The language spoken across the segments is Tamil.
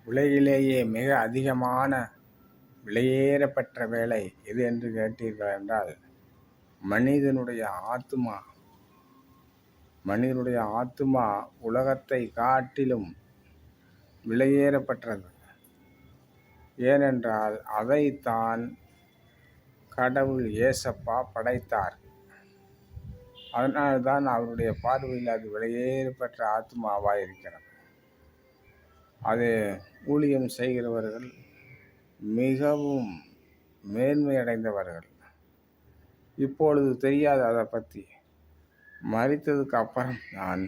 உலகிலேயே மிக அதிகமான விலையேறப்பெற்ற வேலை எது என்று கேட்டீர்கள் என்றால் மனிதனுடைய ஆத்துமா. மனிதனுடைய ஆத்துமா உலகத்தை காட்டிலும் விலையேறப்பெற்றது. ஏனென்றால் அதைத்தான் கடவுள் இயேசப்பா படைத்தார். அதனால்தான் அவருடைய பார்வையில் அது விலையேறப்பெற்ற ஆத்மாவாக இருக்கிறது. அது ஊழியம் செய்கிறவர்கள் மிகவும் மேன்மையடைந்தவர்கள். இப்பொழுது தெரியாது அதை பற்றி, மரித்ததுக்கு அப்புறம் தான்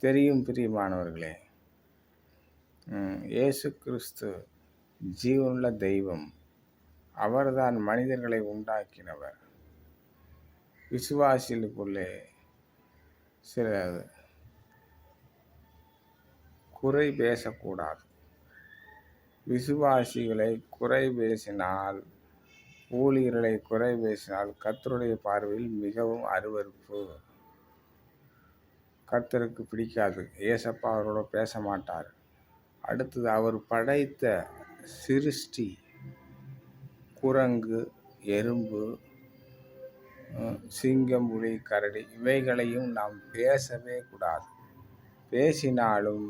தெரியும். பிரியமானவர்களே, இயேசு கிறிஸ்து ஜீவனுள்ள தெய்வம். அவர்தான் மனிதர்களை உண்டாக்கினவர். விசுவாசிகளுக்குள்ளே சில குறை பேசக்கூடாது. விசுவாசிகளை குறை பேசினால், ஊழியர்களை குறை பேசினால் கர்த்தருடைய பார்வையில் மிகவும் அருவருப்பு. கர்த்தருக்கு பிடிக்காது. ஏசப்பா அவரோட பேச மாட்டார். அடுத்தது, அவர் படைத்த சிருஷ்டி குரங்கு, எறும்பு, சிங்கம், புலி, கரடி இவைகளையும் நாம் பேசவே கூடாது. பேசினாலும்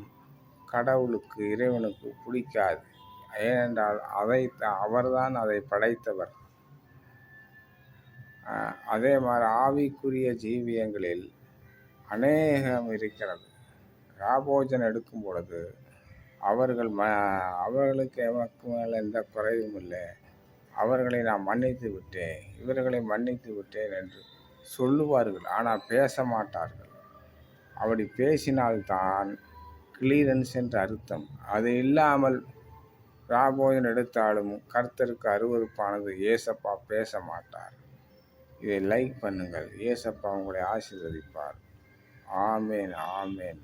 கடவுளுக்கு, இறைவனுக்கு பிடிக்காது. ஏனென்றால் அவர்தான் அதை படைத்தவர். அதே மாதிரி ஆவிக்குரிய ஜீவியங்களில் அநேகம் இருக்கிறது. ராபோஜன் எடுக்கும் பொழுது அவர்களுக்கு எமக்கு மேலே எந்த குறைவும் இல்லை, அவர்களை நான் மன்னித்து விட்டேன், இவர்களை மன்னித்து விட்டேன் என்று சொல்லுவார்கள். ஆனால் பேச மாட்டார்கள். அப்படி பேசினால்தான் கிளியரன்ஸ் என்று அர்த்தம். அது இல்லாமல் ராபோஜன் எடுத்தாலும் கர்த்தருக்கு அருவருப்பானது. ஏசப்பா பேச மாட்டார். இதை லைக் பண்ணுங்கள். ஏசப்பா உங்களை ஆசீர்வதிப்பார். ஆமேன், ஆமேன்.